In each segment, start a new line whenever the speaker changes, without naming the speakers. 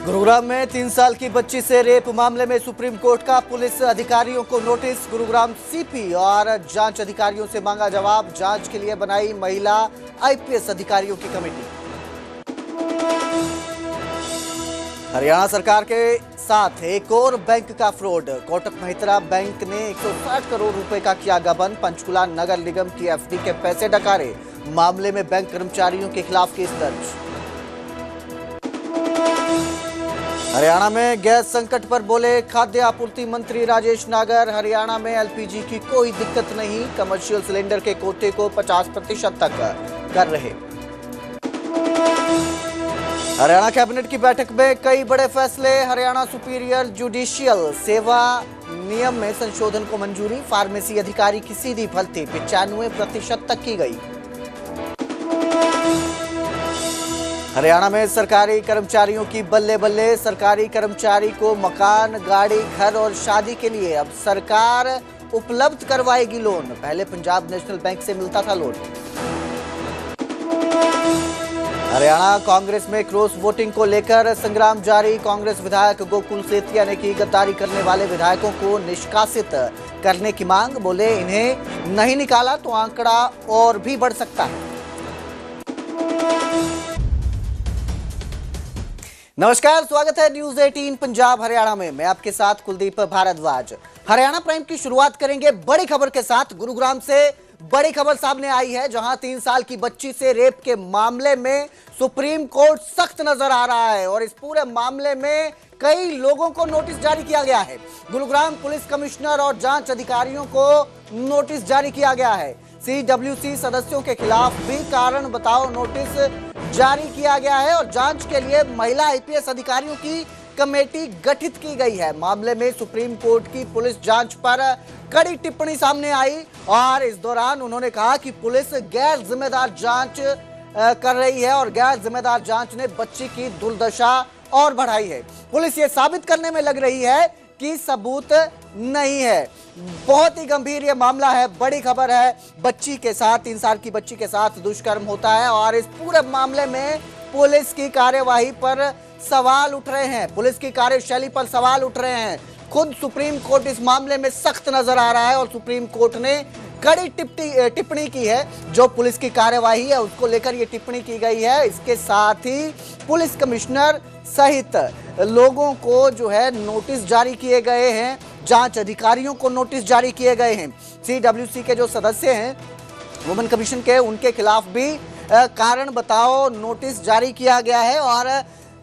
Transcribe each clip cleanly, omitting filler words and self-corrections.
गुरुग्राम में 3 साल की बच्ची से रेप मामले में सुप्रीम कोर्ट का पुलिस अधिकारियों को नोटिस। गुरुग्राम सीपी और जांच अधिकारियों से मांगा जवाब। जांच के लिए बनाई महिला आईपीएस अधिकारियों की कमेटी। हरियाणा सरकार के साथ एक और बैंक का फ्रॉड। कोटक महिंद्रा बैंक ने 160 करोड़ रुपए का किया गबन। पंचकुला नगर निगम की एफडी के पैसे डकारे। मामले में बैंक कर्मचारियों के खिलाफ केस दर्ज। हरियाणा में गैस संकट पर बोले खाद्य आपूर्ति मंत्री राजेश नागर। हरियाणा में एलपीजी की कोई दिक्कत नहीं। कमर्शियल सिलेंडर के कोटे को 50% तक कर रहे। हरियाणा कैबिनेट की बैठक में कई बड़े फैसले। हरियाणा सुपीरियर जुडिशियल सेवा नियम में संशोधन को मंजूरी। फार्मेसी अधिकारी की सीधी भर्ती 95% तक की गई। हरियाणा में सरकारी कर्मचारियों की बल्ले बल्ले। सरकारी कर्मचारी को मकान, गाड़ी, घर और शादी के लिए अब सरकार उपलब्ध करवाएगी लोन। पहले पंजाब नेशनल बैंक से मिलता था लोन। हरियाणा कांग्रेस में क्रॉस वोटिंग को लेकर संग्राम जारी। कांग्रेस विधायक गोकुल सेतिया ने की गद्दारी करने वाले विधायकों को निष्कासित करने की मांग। बोले इन्हें नहीं निकाला तो आंकड़ा और भी बढ़ सकता है। नमस्कार, स्वागत है न्यूज 18 पंजाब हरियाणा में। मैं आपके साथ कुलदीप भारद्वाज। हरियाणा प्राइम की शुरुआत करेंगे बड़ी खबर के साथ। गुरुग्राम से बड़ी खबर सामने आई है, जहां 3 साल की बच्ची से रेप के मामले में सुप्रीम कोर्ट सख्त नजर आ रहा है और इस पूरे मामले में कई लोगों को नोटिस जारी किया गया है। गुरुग्राम पुलिस कमिश्नर और जांच अधिकारियों को नोटिस जारी किया गया है। CWC सदस्यों के खिलाफ भी कारण बताओ नोटिस जारी किया गया है और जांच के लिए महिला आईपीएस अधिकारियों की कमेटी गठित की गई है। मामले में सुप्रीम कोर्ट की पुलिस जांच पर कड़ी टिप्पणी सामने आई और इस दौरान उन्होंने कहा कि पुलिस गैर जिम्मेदार जांच कर रही है और गैर जिम्मेदार जांच ने बच्ची की दुर्दशा और बढ़ाई है। पुलिस ये साबित करने में लग रही है कि सबूत नहीं है। बहुत ही गंभीर ये मामला है, बड़ी खबर है। बच्ची के साथ, 3 साल की बच्ची के साथ दुष्कर्म होता है और इस पूरे मामले में पुलिस की कार्यवाही पर सवाल उठ रहे हैं, पुलिस की कार्यशैली पर सवाल उठ रहे हैं। खुद सुप्रीम कोर्ट इस मामले में सख्त नजर आ रहा है और सुप्रीम कोर्ट ने कड़ी टिप्पणी की है। जो पुलिस की कार्यवाही है उसको लेकर ये टिप्पणी की गई है। इसके साथ ही पुलिस कमिश्नर सहित लोगों को जो है नोटिस जारी किए गए हैं। जांच अधिकारियों को नोटिस जारी किए गए हैं। CWC के जो सदस्य हैं वुमेन कमीशन के, उनके खिलाफ भी कारण बताओ नोटिस जारी किया गया है और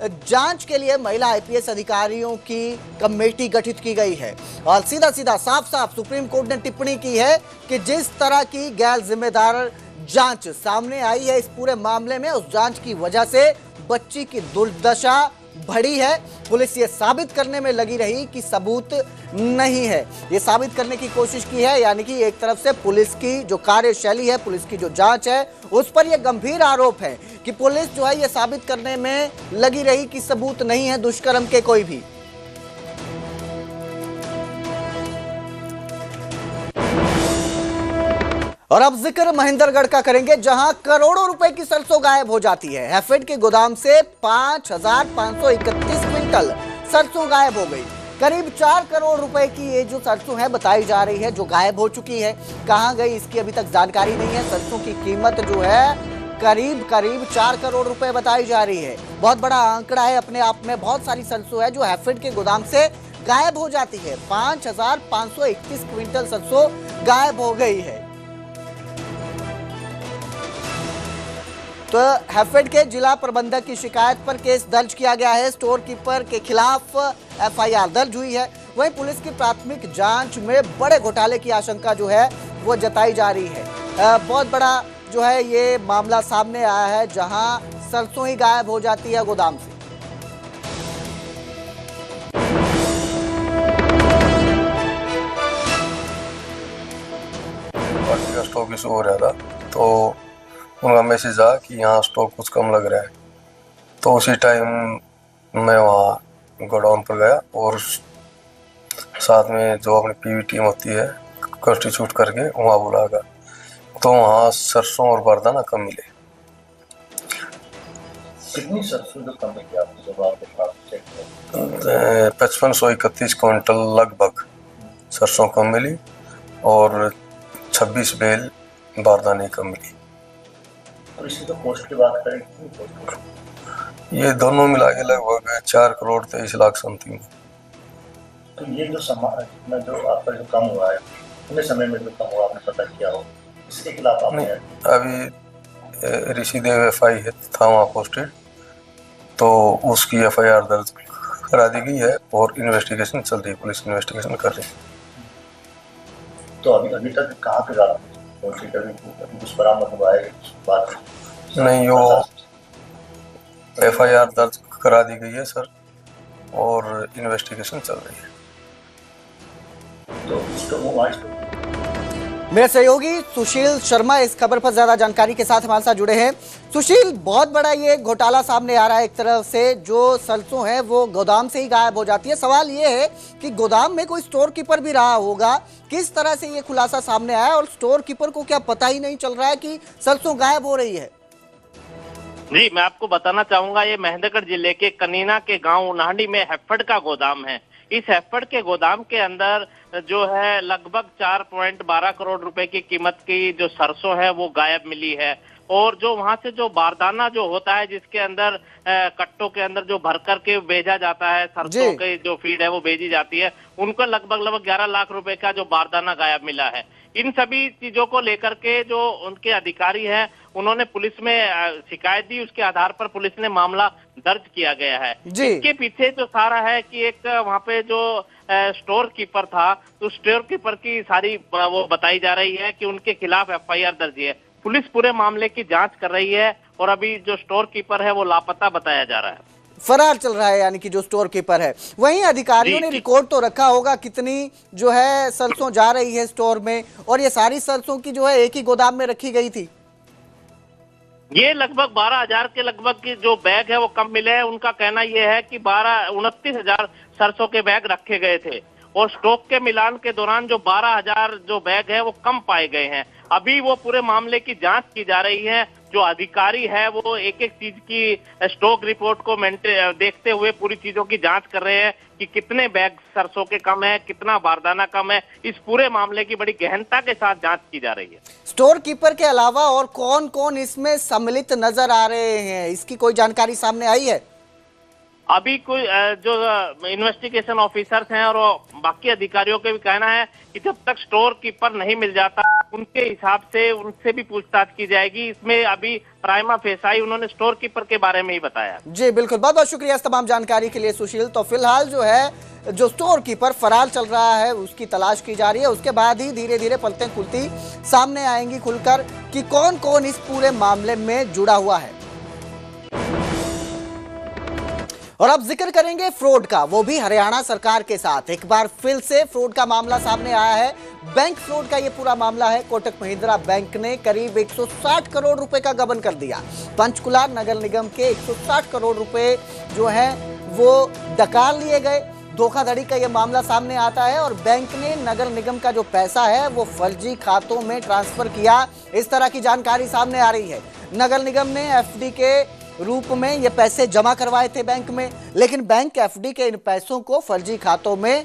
जांच के लिए महिला आईपीएस अधिकारियों की कमेटी गठित की गई है। और सीधा सीधा साफ साफ सुप्रीम कोर्ट ने टिप्पणी की है कि जिस तरह की गैर जिम्मेदार जांच सामने आई है इस पूरे मामले में, उस जांच की वजह से बच्ची की दुर्दशा बढ़ी है। पुलिस ये साबित करने में लगी रही कि सबूत नहीं है। ये साबित करने की कोशिश की है, यानी कि एक तरफ से पुलिस की जो कार्यशैली है, पुलिस की जो जांच है, उस पर यह गंभीर आरोप है कि पुलिस जो है ये साबित करने में लगी रही कि सबूत नहीं है दुष्कर्म के कोई भी। और अब जिक्र महेंद्रगढ़ का करेंगे, जहां करोड़ों रुपए की सरसों गायब हो जाती है। हैफेड के गोदाम से 5531 क्विंटल सरसों गायब हो गई। करीब 4 करोड़ रुपए की ये जो सरसों है बताई जा रही है जो गायब हो चुकी है। कहां गई इसकी अभी तक जानकारी नहीं है। सरसों की कीमत जो है करीब 4 करोड़ रुपए बताई जा रही है। बहुत बड़ा आंकड़ा है अपने आप में। बहुत सारी सरसों है जो हैफेड के गोदाम से गायब हो जाती है। 5521 क्विंटल सरसों गायब हो गई है। तो हैफेड के जिला प्रबंधक की शिकायत पर केस दर्ज किया गया है। स्टोर कीपर के खिलाफ FIR दर्ज हुई है। वहीं पुलिस की प्राथमिक जांच में बड़े घोटाले की आशंका जो है वो जताई जा रही है। बहुत बड़ा जो है ये मामला सामने आया है, जहां सरसों ही गायब हो जाती है गोदाम से।
पार्टी का स्टॉक इशू हो रहा था तो उनका मैसेज आया कि यहाँ स्टॉक कुछ कम लग रहा है। तो उसी टाइम मैं वहाँ गोडाउन पर गया और साथ में जो अपनी PV टीम होती है कंस्टिट्यूट करके वहाँ बुलाया। तो वहाँ सरसों और बारदाना कम मिले।
कितनी सरसों जो कम है आपको जब आपके पास चेक किया?
5531 क्विंटल लगभग सरसों कम मिली और 26 बेल बारदाने कम मिली।
और इसकी तो कॉस्ट की बात करें, कितनी कॉस्ट?
ये दोनों मिला के लगभग 4 करोड़ 23 लाख समथिंग।
तो ये जो सामान जो आपका जो कम हुआ है, कितने समय में जो कम हुआ आपने पता किया हो, इसके खिलाफ आपने?
अभी ऋषिदेव एफआई था वहाँ पोस्टेड, तो उसकी एफआईआर दर्ज करा दी गई है और इन्वेस्टिगेशन चल रही है, पुलिस इन्वेस्टिगेशन कर रही है।
तो अभी तक कहाँ पे कभी कुछ बरामद हुआ है इस बात?
नहीं, वो एफआईआर दर्ज करा दी गई है सर और इन्वेस्टिगेशन चल रही है।
तो
मेरे सहयोगी सुशील शर्मा इस खबर पर ज्यादा जानकारी के साथ हमारे साथ जुड़े हैं। सुशील, बहुत बड़ा ये घोटाला सामने आ रहा है। एक तरफ से जो सरसों है वो गोदाम से ही गायब हो जाती है। सवाल ये है कि गोदाम में कोई स्टोर कीपर भी रहा होगा। किस तरह से ये खुलासा सामने आया और स्टोर कीपर को क्या पता ही नहीं चल रहा है कि सरसों गायब हो रही है?
जी, मैं आपको बताना चाहूंगा, ये महेंद्रगढ़ जिले के कनीना के गांव उनाहंडी में हैफेड का गोदाम है। इस हैफेड के गोदाम के अंदर जो है लगभग 4.12 करोड़ रुपए की कीमत की जो सरसों है वो गायब मिली है। और जो वहां से जो बारदाना जो होता है, जिसके अंदर कट्टों के अंदर जो भर करके भेजा जाता है, सरसों की जो फीड है वो भेजी जाती है, उनको लगभग 11 लाख रुपए का जो बारदाना गायब मिला है। इन सभी चीजों को लेकर के जो उनके अधिकारी हैं उन्होंने पुलिस में शिकायत दी, उसके आधार पर पुलिस ने मामला दर्ज किया गया है। इसके पीछे जो सारा है कि एक वहाँ पे जो स्टोर कीपर था, तो स्टोर कीपर की सारी वो बताई जा रही है कि उनके खिलाफ एफआईआर दर्ज है। पुलिस पूरे मामले की जांच कर रही है और अभी जो स्टोर कीपर है वो लापता बताया जा रहा है,
फरार चल रहा है, यानी कि जो स्टोर कीपर है। वहीं अधिकारियों ने रिकॉर्ड तो रखा होगा कितनी जो है सरसों जा रही है स्टोर में, और ये सारी सरसों की जो है एक ही गोदाम में रखी गई थी।
ये लगभग 12,000 के लगभग की जो बैग है वो कम मिले हैं। उनका कहना यह है कि 29,000 सरसों के बैग रखे गए थे और स्टॉक के मिलान के दौरान जो 12,000 जो बैग है वो कम पाए गए हैं। अभी वो पूरे मामले की जांच की जा रही है। जो अधिकारी है वो एक एक चीज की स्टॉक रिपोर्ट को देखते हुए पूरी चीजों की जांच कर रहे हैं कि कितने बैग सरसों के कम है, कितना बारदाना कम है। इस पूरे मामले की बड़ी गहनता के साथ जांच की जा रही है।
स्टोर कीपर के अलावा और कौन कौन इसमें सम्मिलित नजर आ रहे हैं, इसकी कोई जानकारी सामने आई है?
अभी कोई जो इन्वेस्टिगेशन ऑफिसर्स हैं और बाकी अधिकारियों का भी कहना है कि जब तक स्टोर कीपर नहीं मिल जाता उनके हिसाब से उनसे भी पूछताछ की जाएगी। इसमें अभी प्राइमा फेसाई उन्होंने स्टोर कीपर के बारे में ही बताया। जी
बिल्कुल, बहुत बहुत शुक्रिया इस तमाम जानकारी के लिए सुशील। तो फिलहाल जो है जो स्टोर कीपर फरार चल रहा है उसकी तलाश की जा रही है। उसके बाद ही धीरे धीरे पलटें खुलती सामने आएंगी खुलकर कि कौन कौन इस पूरे मामले में जुड़ा हुआ है। और अब जिक्र करेंगे फ्रॉड का, वो भी हरियाणा सरकार के साथ। एक बार फिर से फ्रॉड का मामला सामने आया है। बैंक फ्रॉड का ये पूरा मामला है। कोटक महिंद्रा बैंक ने करीब 160 करोड़ रुपए का गबन कर दिया। पंचकुला नगर निगम के 160 करोड़ रुपए जो है वो डकार लिए गए। धोखाधड़ी का ये मामला सामने आता है और बैंक ने नगर निगम का जो पैसा है वो फर्जी खातों में ट्रांसफर किया, इस तरह की जानकारी सामने आ रही है। नगर निगम ने एफडी के रूप में ये पैसे जमा करवाए थे बैंक में, लेकिन बैंक एफडी के इन पैसों को फर्जी खातों में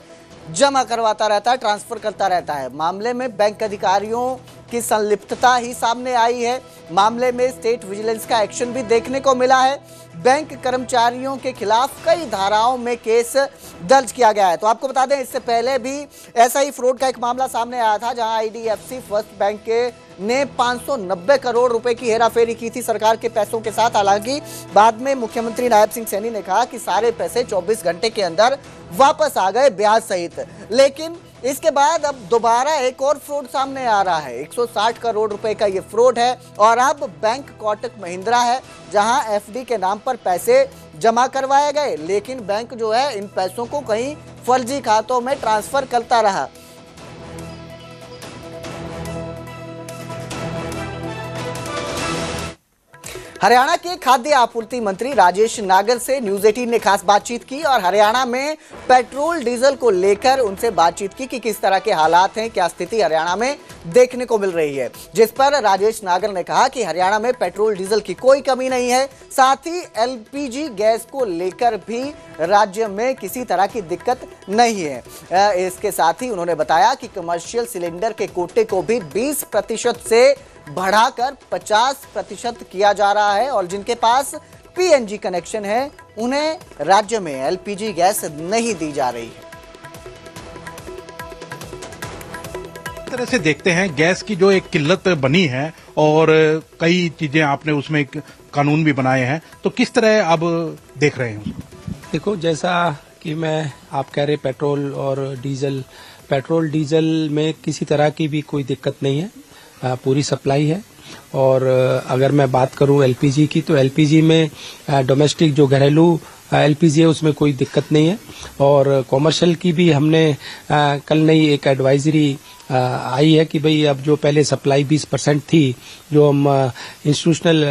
जमा करवाता रहता है, ट्रांसफर करता रहता है। मामले में बैंक अधिकारियों की संलिप्तता ही सामने आई है। मामले में स्टेट विजिलेंस का एक्शन भी देखने को मिला है। बैंक कर्मचारियों के खिलाफ कई धाराओं में केस दर्ज किया गया है। तो आपको बता दें, इससे पहले भी ऐसा ही फ्रॉड का एक मामला सामने आया था, जहां आईडीएफसी फर्स्ट बैंक ने 590 करोड़ रुपए की हेराफेरी की थी सरकार के पैसों के साथ। हालांकि बाद में मुख्यमंत्री नायब सिंह सैनी ने कहा कि सारे पैसे 24 घंटे के अंदर वापस आ गए ब्याज सहित। लेकिन इसके बाद अब दोबारा एक और फ्रॉड सामने आ रहा है। 160 करोड़ रुपए का ये फ्रॉड है और अब बैंक कोटक महिंद्रा है, जहां एफडी के नाम पर पैसे जमा करवाए गए, लेकिन बैंक जो है इन पैसों को कहीं फर्जी खातों में ट्रांसफर करता रहा। हरियाणा के खाद्य आपूर्ति मंत्री राजेश नागर से न्यूज 18 ने खास बातचीत की और हरियाणा में पेट्रोल डीजल को लेकर उनसे बातचीत की कि किस तरह के हालात हैं, क्या स्थिति हरियाणा में देखने को मिल रही है। जिस पर राजेश नागर ने कहा कि हरियाणा में पेट्रोल डीजल की कोई कमी नहीं है, साथ ही एलपीजी गैस को लेकर भी राज्य में किसी तरह की दिक्कत नहीं है। इसके साथ ही उन्होंने बताया कि कमर्शियल सिलेंडर के कोटे को भी 20% से बढ़ाकर 50% किया जा रहा है और जिनके पास पीएनजी कनेक्शन है उन्हें राज्य में एलपीजी गैस नहीं दी जा रही है।
तरह से देखते हैं गैस की जो एक किल्लत बनी है और कई चीजें आपने उसमें कानून भी बनाए हैं, तो किस तरह अब देख रहे हैं उसको?
देखो, जैसा कि आप कह रहे पेट्रोल डीजल में किसी तरह की भी कोई दिक्कत नहीं है, पूरी सप्लाई है। और अगर मैं बात करूं एलपीजी की, तो एलपीजी में डोमेस्टिक जो घरेलू एलपीजी है उसमें कोई दिक्कत नहीं है। और कॉमर्शियल की भी हमने कल नई एक एडवाइजरी आई है कि भाई अब जो पहले सप्लाई 20% थी, जो हम इंस्टीट्यूशनल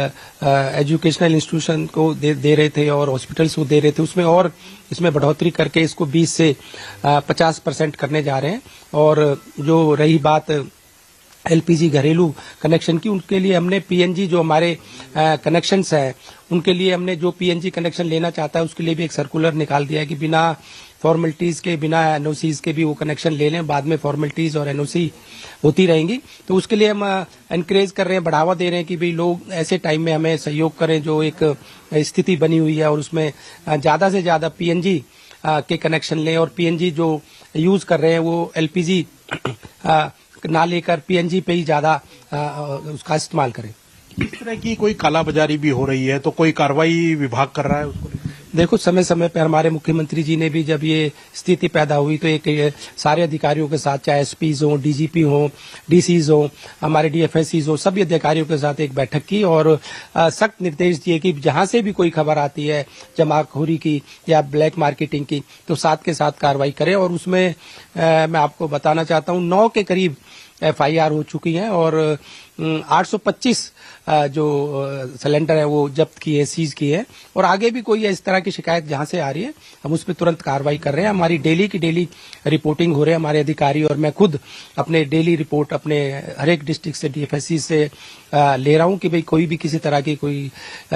एजुकेशनल इंस्टीट्यूशन को दे रहे थे और हॉस्पिटल्स को दे रहे थे, उसमें और इसमें बढ़ोतरी करके इसको 20 से 50% करने जा रहे हैं। और जो रही बात एलपीजी घरेलू कनेक्शन की, उनके लिए हमने पीएनजी जो हमारे कनेक्शंस हैं, उनके लिए हमने जो पीएनजी कनेक्शन लेना चाहता है उसके लिए भी एक सर्कुलर निकाल दिया है कि बिना फॉर्मेलिटीज के, बिना एनओसीज के भी वो कनेक्शन ले लें। बाद में फॉर्मेलिटीज और एनओसी होती रहेंगी, तो उसके लिए हम एनकरेज कर रहे हैं, बढ़ावा दे रहे हैं कि भाई लोग ऐसे टाइम में हमें सहयोग करें जो एक स्थिति बनी हुई है और उसमें ज्यादा से ज्यादा पीएनजी के कनेक्शन लें और पीएनजी जो यूज कर रहे हैं वो एलपीजी ना लेकर पीएनजी पे ही ज्यादा उसका इस्तेमाल करें।
इस तरह की कोई कालाबाजारी भी हो रही है तो कोई कार्रवाई विभाग कर रहा है उसको?
देखो, समय समय पर हमारे मुख्यमंत्री जी ने भी जब ये स्थिति पैदा हुई तो एक सारे अधिकारियों के साथ, चाहे एसपीज हो, डीजीपी हो, डीसीज हो, हमारे डीएफएससीज हो, सभी अधिकारियों के साथ एक बैठक की और सख्त निर्देश दिए कि जहां से भी कोई खबर आती है जमाखोरी की या ब्लैक मार्केटिंग की, तो साथ के साथ कार्रवाई करें। और उसमें मैं आपको बताना चाहता हूं 9 के करीब एफआईआर हो चुकी है और 825 जो सिलेंडर है वो जब्त किए, सीज किए हैं। और आगे भी कोई इस तरह की शिकायत जहां से आ रही है हम उस पर तुरंत कार्रवाई कर रहे हैं। हमारी डेली की डेली रिपोर्टिंग हो रही है, हमारे अधिकारी और मैं खुद अपने डेली रिपोर्ट अपने हर एक डिस्ट्रिक्ट से, डीएफएससी से ले रहा हूं कि भाई कोई भी किसी तरह की कोई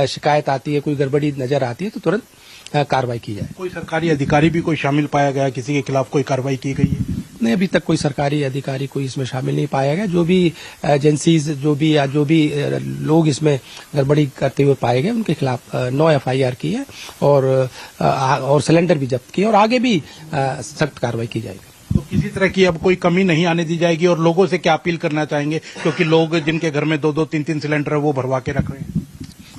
शिकायत आती है, कोई गड़बड़ी नजर आती है तो तुरंत कार्रवाई की जाए।
कोई सरकारी अधिकारी भी कोई शामिल पाया गया, किसी के खिलाफ कोई कार्रवाई की गई है?
नहीं, अभी तक कोई सरकारी अधिकारी कोई इसमें शामिल नहीं पाया गया। जो भी एजेंसीज जो भी लोग इसमें गड़बड़ी करते हुए पाए गए उनके खिलाफ 9 एफआईआर की है और सिलेंडर भी जब्त किए और आगे भी सख्त कार्रवाई की जाएगी।
तो किसी तरह की अब कोई कमी नहीं आने दी जाएगी। और लोगों से क्या अपील करना चाहेंगे, क्योंकि लोग जिनके घर में 2-2, 3-3 सिलेंडर है वो भरवा के रख रहे हैं?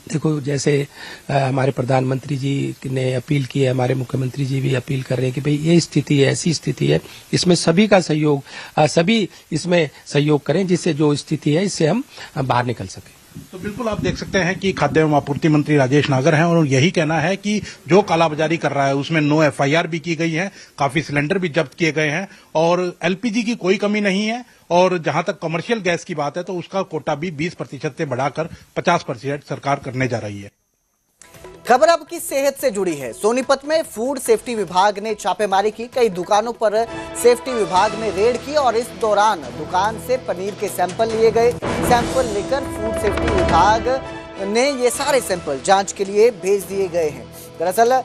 देखो, जैसे हमारे प्रधानमंत्री जी ने अपील की है, हमारे मुख्यमंत्री जी भी अपील कर रहे हैं कि भाई ये स्थिति है, ऐसी स्थिति है, इसमें सभी का सहयोग, सभी इसमें सहयोग करें जिससे जो स्थिति है इससे हम बाहर निकल सकें।
तो बिल्कुल आप देख सकते हैं कि खाद्य एवं आपूर्ति मंत्री राजेश नागर हैं और यही कहना है कि जो कालाबाजारी कर रहा है उसमें 9 एफआईआर भी की गई है, काफी सिलेंडर भी जब्त किए गए हैं और एलपीजी की कोई कमी नहीं है। और जहां तक कमर्शियल गैस की बात है तो उसका कोटा भी 20% से बढ़ाकर 50% सरकार करने जा रही है।
खबर अब की सेहत से जुड़ी है। सोनीपत में फूड सेफ्टी विभाग ने छापेमारी की, कई दुकानों पर सेफ्टी विभाग ने रेड की और इस दौरान दुकान से पनीर के सैंपल लिए गए। सैंपल लेकर फूड सेफ्टी विभाग ने ये सारे सैंपल जांच के लिए भेज दिए गए हैं। दरअसल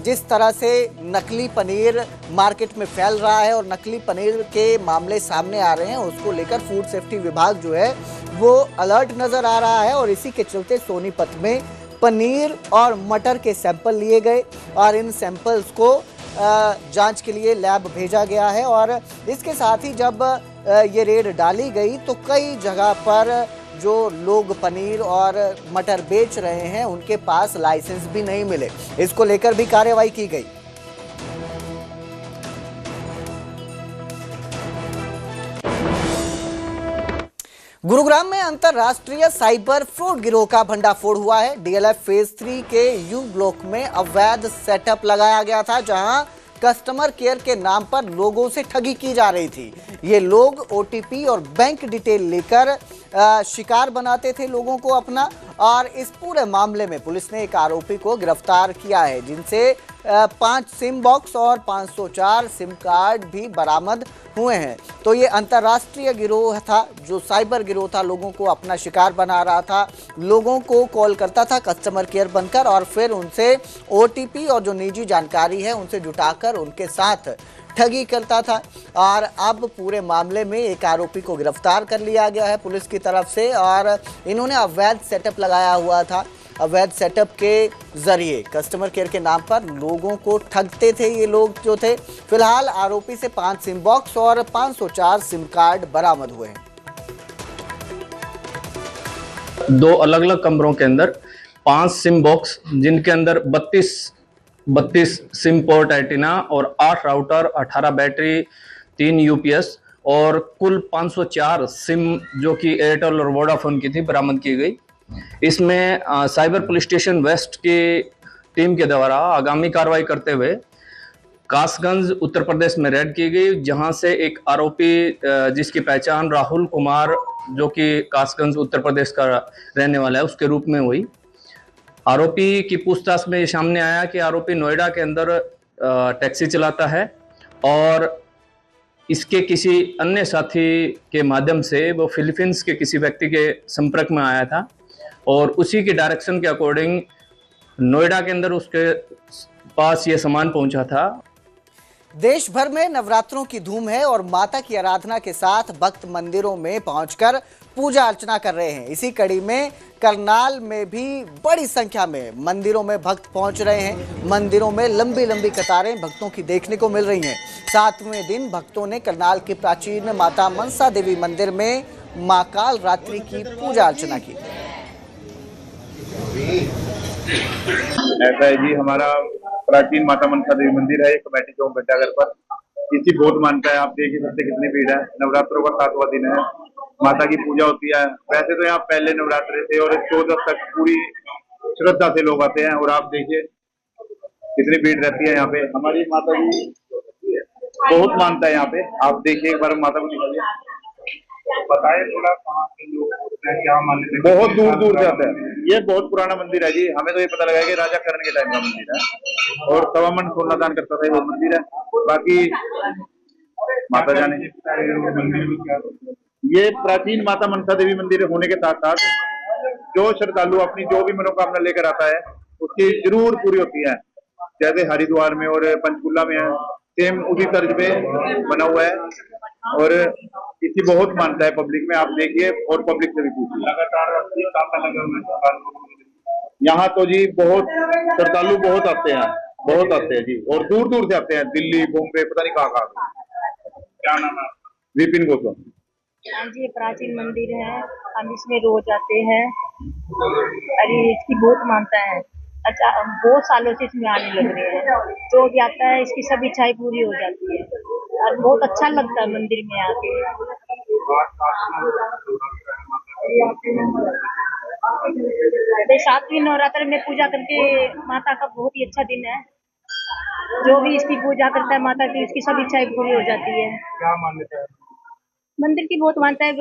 जिस तरह से नकली पनीर मार्केट में फैल रहा है और नकली पनीर के मामले सामने आ रहे हैं, उसको लेकर फूड सेफ्टी विभाग जो है वो अलर्ट नजर आ रहा है और इसी के चलते सोनीपत में पनीर और मटर के सैंपल लिए गए और इन सैंपल्स को जांच के लिए लैब भेजा गया है। और इसके साथ ही जब ये रेड डाली गई तो कई जगह पर जो लोग पनीर और मटर बेच रहे हैं उनके पास लाइसेंस भी नहीं मिले। इसको लेकर भी कार्रवाई की गई। गुरुग्राम में अंतरराष्ट्रीय साइबर फ्रॉड गिरोह का भंडाफोड़ हुआ है। डीएलएफ फेज 3 के यू ब्लॉक में अवैध सेटअप लगाया गया था जहां कस्टमर केयर के नाम पर लोगों से ठगी की जा रही थी। ये लोग ओटीपी और बैंक डिटेल लेकर शिकार बनाते थे लोगों को अपना। और इस पूरे मामले में पुलिस ने एक आरोपी को गिरफ्तार किया है, जिनसे 5 सिम बॉक्स और 504 सिम कार्ड भी बरामद हुए हैं। तो ये अंतर्राष्ट्रीय गिरोह था, जो साइबर गिरोह था, लोगों को अपना शिकार बना रहा था, लोगों को कॉल करता था कस्टमर केयर बनकर और फिर उनसे OTP और जो निजी जानकारी है उनसे जुटाकर उनके साथ ठगी करता था। और अब पूरे मामले में एक आरोपी को गिरफ्तार कर लिया गया है पुलिस की तरफ से। और इन्होंने अवैध सेटअप लगाया हुआ था, अवैध सेटअप के जरिए कस्टमर केयर के नाम पर लोगों को ठगते थे ये लोग जो थे। फिलहाल आरोपी से 5 सिम बॉक्स और 504 सिम कार्ड बरामद हुए हैं।
2 अलग अलग कमरों के अंदर 5 सिम बॉक्स, जिनके अंदर 32 सिम पोर्ट एंटीना और 8 राउटर, 18 बैटरी, 3 UPS और कुल 504 सिम जो कि एयरटेल और वोडाफोन की थी बरामद की गई। इसमें साइबर पुलिस स्टेशन वेस्ट की टीम के द्वारा आगामी कार्रवाई करते हुए कासगंज उत्तर प्रदेश में रेड की गई, जहां से एक आरोपी जिसकी पहचान राहुल कुमार जो कि कासगंज उत्तर प्रदेश का रहने वाला है उसके रूप में हुई। आरोपी की पूछताछ में ये सामने आया कि आरोपी नोएडा के अंदर टैक्सी चलाता है और इसके किसी अन्य साथी के माध्यम से वो फिलीपींस के किसी व्यक्ति के संपर्क में आया था और उसी की डायरेक्शन के अकॉर्डिंग नोएडा के अंदर उसके पास ये सामान पहुंचा था।
देश भर में नवरात्रों की धूम है और माता की आराधना के साथ भक्त मंदिरों में पहुंचकर पूजा अर्चना कर रहे हैं। इसी कड़ी में करनाल में भी बड़ी संख्या में मंदिरों में भक्त पहुंच रहे हैं। मंदिरों में लंबी लंबी कतारें भक्तों की देखने को मिल रही हैं। 7वें दिन भक्तों ने करनाल के प्राचीन माता मनसा देवी मंदिर में मां काल रात्रि की पूजा अर्चना की।
ऐसा है जी, हमारा प्राचीन माता मनसा देवी मंदिर है, कमेटी चौक घंटाघर पर। इसी बहुत मानता है, आप देख ही सकते कितनी भीड़ है। नवरात्रों का 7वां दिन है, माता की पूजा होती है। वैसे तो यहाँ पहले नवरात्रे थे और 14 तक पूरी श्रद्धा से लोग आते हैं और आप देखिए कितनी भीड़ रहती है यहाँ पे। हमारी माता जी बहुत मानता है यहाँ पे, आप देखिए एक बार माता को दिखाइए, बताए थोड़ा कहाँ से लोग क्या मान्यता। बहुत दूर दूर से आते हैं। ये बहुत पुराना मंदिर है जी, हमें तो ये पता लगा है कि राजा कर्ण के टाइम का मंदिर है और सवामन सोना दान करता था, वो मंदिर है। बाकी माता जाने। ये प्राचीन माता मनसा देवी मंदिर होने के साथ साथ जो श्रद्धालु अपनी जो भी मनोकामना लेकर आता है उसकी जरूर पूरी होती है। जैसे हरिद्वार में और पंचकुला में है, सेम उसी तर्ज पे बना हुआ है और इसकी बहुत मानता है पब्लिक में। आप देखिए और पब्लिक से भी पूछिए। यहाँ तो जी बहुत श्रद्धालु बहुत आते हैं जी, और दूर दूर से आते हैं, दिल्ली, बॉम्बे, पता नहीं कहाँ। क्या नाम है? विपिन गौतम।
हाँ जी, प्राचीन मंदिर है, हम इसमें रोज आते हैं। अरे इसकी बहुत मानता है। अच्छा, बहुत सालों से इसमें आने लग रहे हैं। जो भी आता है इसकी सब इच्छाएं पूरी हो जाती है और बहुत अच्छा लगता है मंदिर में आके। 7वीं नवरात्र में पूजा करके माता का बहुत ही अच्छा दिन है। जो भी इसकी पूजा करता है माता की, उसकी सब इच्छाएं पूरी हो जाती है।
क्या मान्यता है?
मंदिर की बहुत मानता है।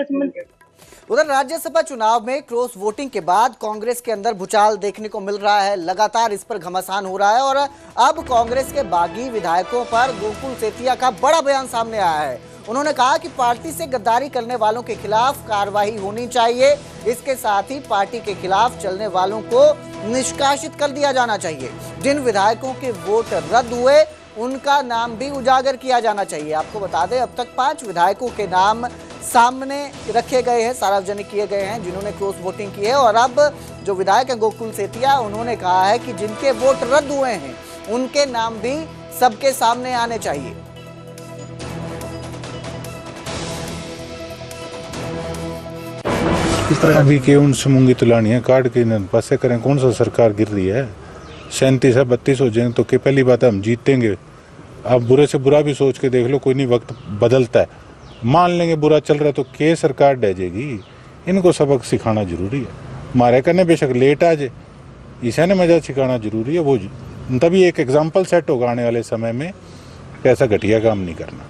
उधर राज्यसभा चुनाव में क्रॉस वोटिंग के बाद कांग्रेस के अंदर भूचाल देखने को मिल रहा है। लगातार इस पर घमासान हो रहा है और अब कांग्रेस के बागी विधायकों पर गोकुल सेतिया का बड़ा बयान सामने आया है। उन्होंने कहा कि पार्टी से गद्दारी करने वालों के खिलाफ कार्रवाई होनी चाहिए। इसके साथ ही पार्टी के खिलाफ चलने वालों को निष्कासित कर दिया जाना चाहिए। जिन विधायकों के वोट रद्द हुए उनका नाम भी उजागर किया जाना चाहिए। आपको बता दें, अब तक 5 विधायकों के नाम सामने रखे गए हैं, सार्वजनिक किए गए हैं, जिन्होंने क्रॉस वोटिंग की है। और अब जो विधायक है गोकुल सेतिया, उन्होंने कहा है कि जिनके वोट रद्द हुए हैं उनके नाम भी सबके सामने आने चाहिए।
अभी के उन मूंगी तुलानियाँ काट के पासे करें, कौन सा सरकार गिर रही है। 37 है, 32 हो जाएंगे तो पहली बात है हम जीतेंगे। आप बुरे से बुरा भी सोच के देख लो, कोई नहीं, वक्त बदलता है। मान लेंगे बुरा चल रहा है तो के सरकार डह जाएगी। इनको सबक सिखाना जरूरी है। हमारे करने बेशक लेट आ जाए, इसे ने मजा सिखाना जरूरी है। वो तभी एक एग्जाम्पल सेट होगा आने वाले समय में कि ऐसा घटिया काम नहीं करना।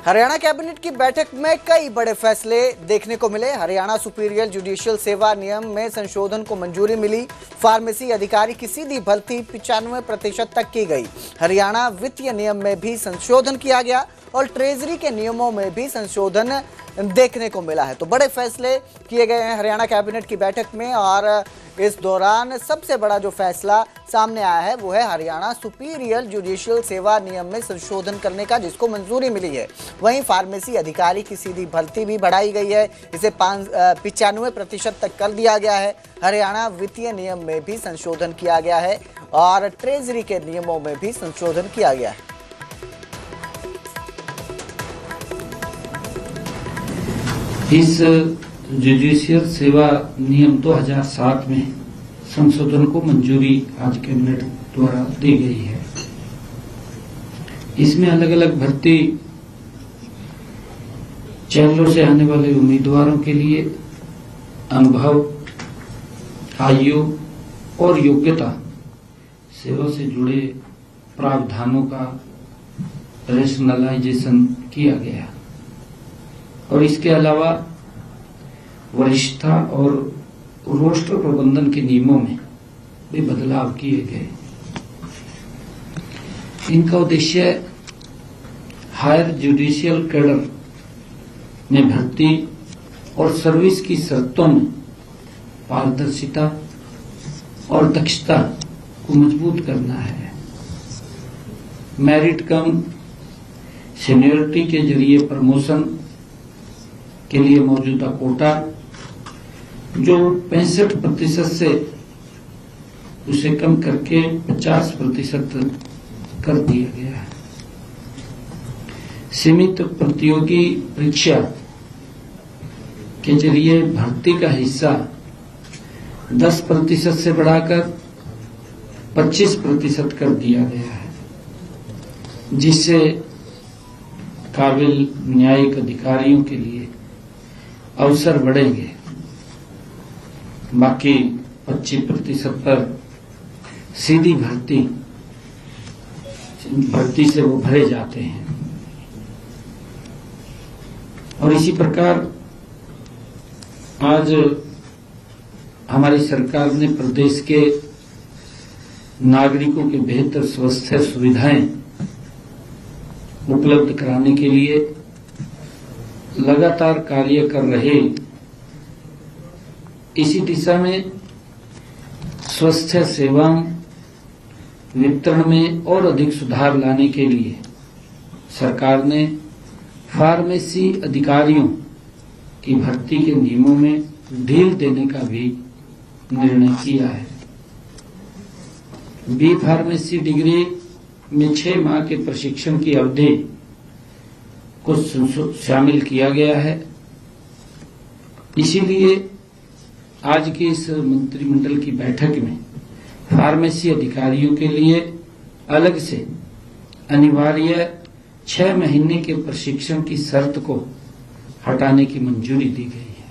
हरियाणा कैबिनेट की बैठक में कई बड़े फैसले देखने को मिले। हरियाणा सुपीरियर जुडिशियल सेवा नियम में संशोधन को मंजूरी मिली। फार्मेसी अधिकारी की सीधी भर्ती 95% तक की गई। हरियाणा वित्तीय नियम में भी संशोधन किया गया और ट्रेजरी के नियमों में भी संशोधन देखने को मिला है। तो बड़े फैसले किए गए हैं हरियाणा कैबिनेट की बैठक में और इस दौरान सबसे बड़ा जो फैसला सामने आया है वो है हरियाणा सुपीरियर जुडिशियल सेवा नियम में संशोधन करने का, जिसको मंजूरी मिली है। वहीं फार्मेसी अधिकारी की सीधी भर्ती भी बढ़ाई गई है, इसे 95% तक कर दिया गया है। हरियाणा वित्तीय नियम में भी संशोधन किया गया है और ट्रेजरी के नियमों में भी संशोधन किया गया है।
इस जुडिशियल सेवा नियम 2007 में संशोधन को मंजूरी आज कैबिनेट द्वारा दी गई है। इसमें अलग अलग भर्ती चैनलों से आने वाले उम्मीदवारों के लिए अनुभव, आयु और योग्यता, सेवा से जुड़े प्रावधानों का रेशनलाइजेशन किया गया और इसके अलावा वरिष्ठता और रोस्टर प्रबंधन के नियमों में भी बदलाव किए गए। इनका उद्देश्य हायर जुडिशियल कैडर में भर्ती और सर्विस की शर्तों में पारदर्शिता और दक्षता को मजबूत करना है। मेरिट कम सीनियरिटी के जरिए प्रमोशन के लिए मौजूदा कोटा जो 65% से उसे कम करके 50% कर दिया गया है। सीमित प्रतियोगी परीक्षा के जरिए भर्ती का हिस्सा 10% से बढ़ाकर 25% कर दिया गया है, जिससे काबिल न्यायिक अधिकारियों के लिए अवसर बढ़ेंगे। बाकी 25% पर सीधी भर्ती से वो भरे जाते हैं। और इसी प्रकार आज हमारी सरकार ने प्रदेश के नागरिकों के बेहतर स्वास्थ्य सुविधाएं उपलब्ध कराने के लिए लगातार कार्य कर रहे। इसी दिशा में स्वास्थ्य सेवाओं वितरण में और अधिक सुधार लाने के लिए सरकार ने फार्मेसी अधिकारियों की भर्ती के नियमों में ढील देने का भी निर्णय किया है। बी फार्मेसी डिग्री में 6 माह के प्रशिक्षण की अवधि को शामिल किया गया है। इसीलिए आज की इस मंत्रिमंडल की बैठक में फार्मेसी अधिकारियों के लिए अलग से अनिवार्य 6 महीने के प्रशिक्षण की शर्त को हटाने की मंजूरी दी गई है।